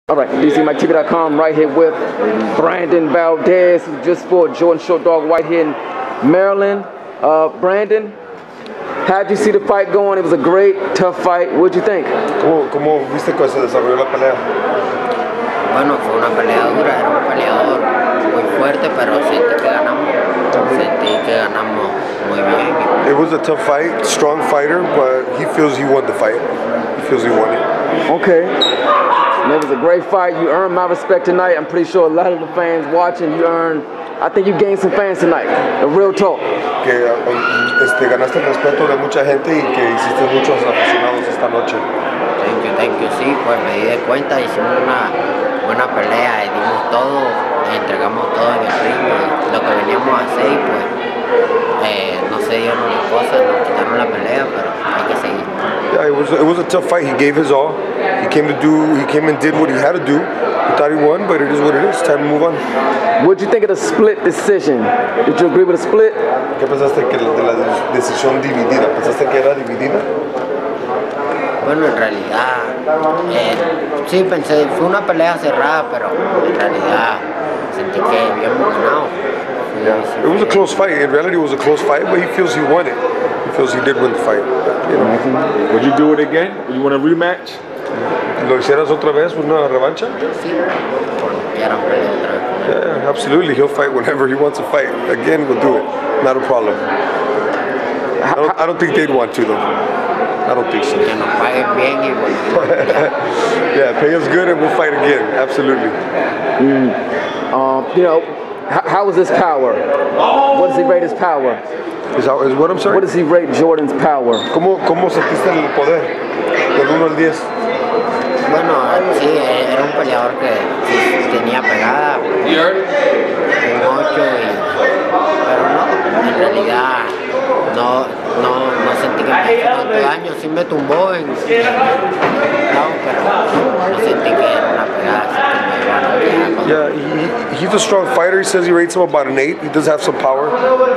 All right, DCMikeTV.com right here with Brandon Valdez, who just fought Jordan Shortdog White here in Maryland. Brandon, how'd you see the fight going? It was a great, tough fight. What'd you think? ¿Cómo viste que se desarrolló la pelea? Bueno, fue una pelea dura, era un peleador muy fuerte, pero sentí que ganamos muy bien. It was a tough fight, strong fighter, but he feels he won the fight. He feels he won it. Okay. And it was a great fight. You earned my respect tonight. I'm pretty sure a lot of the fans watching, I think you gained some fans tonight. A real talk. Que ganaste el respeto de mucha gente y que hiciste muchos aficionados esta noche. Thank you, sí, pues me di de cuenta, hicimos una buena pelea, y dimos todo, entregamos todo en el ring, lo que veníamos a hacer, y pues no se dieron las cosas, nos quitaron la pelea, pero hay que seguir. Yeah, it was a tough fight. He gave his all. He came and did what he had to do. He thought he won, but it is what it is. Time to move on. What'd you think of the split decision? Did you agree with the split? ¿Qué pensaste de la decisión dividida? ¿Pensaste que era dividida? Bueno, en realidad, sí pensé, fue una pelea cerrada, pero en realidad sentí que habíamos ganado. Yeah. It was a close fight. In reality, it was a close fight, but he feels he won it. He feels he did win the fight. You know. Would you do it again? You want a rematch? ¿Lo hicieras otra vez, una revancha? Sí, quieran pelear otra vez. Yeah, absolutely. He'll fight whenever he wants to fight. Again, we'll do it. Not a problem. I don't think they'd want to, though. I don't think so. Que nos paguen bien y Yeah, pay us good and we'll fight again. Absolutely. You know, how was his power? What does he rate his power? Is what, I'm sorry? What does he rate Jordan's power? ¿Cómo sentiste el poder? Del 1 al 10. Bueno, sí, era un peleador que tenía pegada, un 8, pero no, en realidad no sentí que me hizo tanto daño, sí me tumbó pero no sentí que era una pegada. Yeah, he's a strong fighter. He says he rates him about an 8. He does have some power.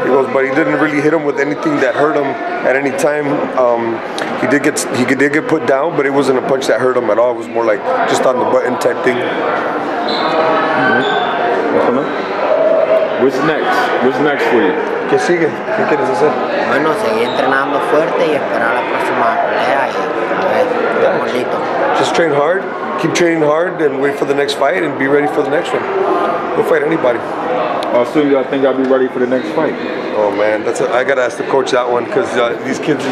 He goes, but he didn't really hit him with anything that hurt him at any time. He did get put down, but it wasn't a punch that hurt him at all. It was more like just on the button type thing. What's next? What's next for you? ¿Qué sigue? ¿Qué quieres hacer? Bueno, seguir entrenando fuerte y esperar la próxima pelea y a ver, estamos listos. Just train hard, keep training hard, and wait for the next fight, and be ready for the next one. We'll fight anybody. Soon I think I'll be ready for the next fight. Oh man, I gotta ask the coach that one because these kids,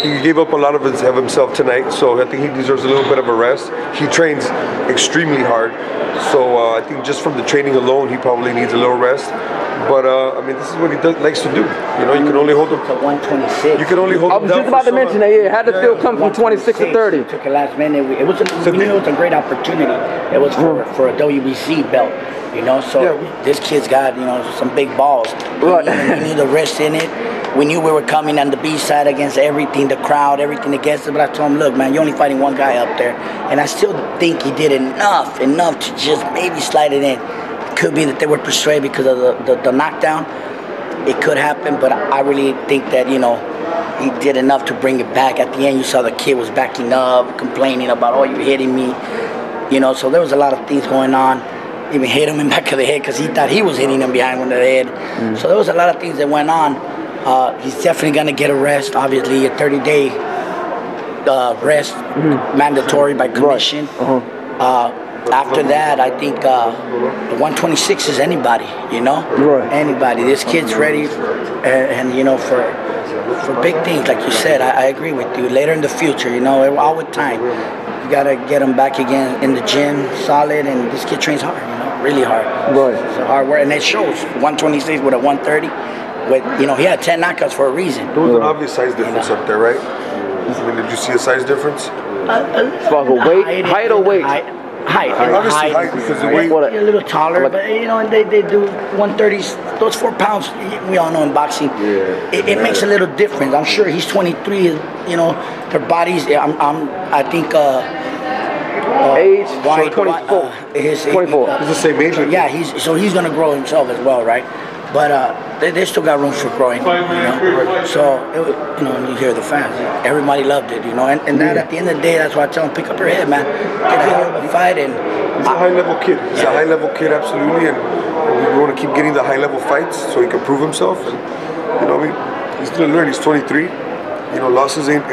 he gave up a lot of himself tonight, so I think he deserves a little bit of a rest. He trains extremely hard, so I think just from the training alone, he probably needs a little rest. But I mean, this is what he likes to do. You know, you can only hold him to 126. You can only hold him down. I was just about to mention that. Yeah, how did it feel coming from 26 to 30? Took it last minute. It was a great opportunity. It was for a WBC belt. You know, so this kid's got, some big balls. Right. We need a rest in it. We knew we were coming on the B side against everything, the crowd, everything against it. But I told him, look, man, you're only fighting one guy up there. And I still think he did enough to just maybe slide it in. It could be that they were persuaded because of the knockdown. It could happen, but I really think that, he did enough to bring it back. At the end, you saw the kid was backing up, complaining about, oh, you're hitting me. So there was a lot of things going on. Even hit him in the back of the head because he thought he was hitting him behind one of the head. So there was a lot of things that went on. He's definitely going to get a rest. Obviously, a 30-day rest, mandatory by commission. Right. After that, I think the 126 is anybody, Right. Anybody. This kid's ready, and for big things, like you said. I agree with you. Later in the future, all with time. You gotta get him back again in the gym, solid, and this kid trains hard, really hard. Right. It's hard work, and it shows. 126 with a 130. He had 10 knockouts for a reason. There was an obvious size difference up there, right? I mean, did you see a size difference? As far as weight, height or weight? Height. Obviously height because the weight. A little taller, but and they do 130s. Those 4 pounds, we all know in boxing, it makes a little difference. I'm sure he's 23. Their bodies. I think. Age? White, 24. His 24. He's the same age. Yeah, he's gonna grow himself as well, right? but they still got room for growing, you know. So you know, you hear the fans, everybody loved it, you know. And that at the end of the day, that's why I tell them, pick up your head, man. Get a hell of a fight. And he's a high-level kid. He's a high-level kid, absolutely, and we want to keep getting the high-level fights so he can prove himself. And you know, I mean, he's gonna learn. He's 23. You know, losses ain't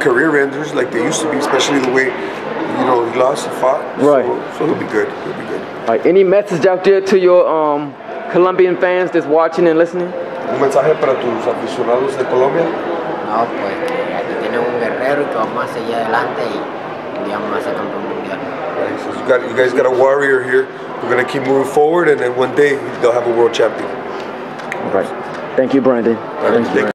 career enders like they used to be, especially the way, you know, he lost and fought. Right. So he'll be good. He'll be good. All right, any message out there to your Colombian fans that's watching and listening? Un mensaje para tus aficionados de Colombia. No, pues que aquí tenemos un guerrero y que vamos a seguir adelante y un día vamos a ser campeón mundial. So you guys got a warrior here. We're gonna keep moving forward, and then one day they'll have a world champion. All right. Thank you, Brandon. Thank you.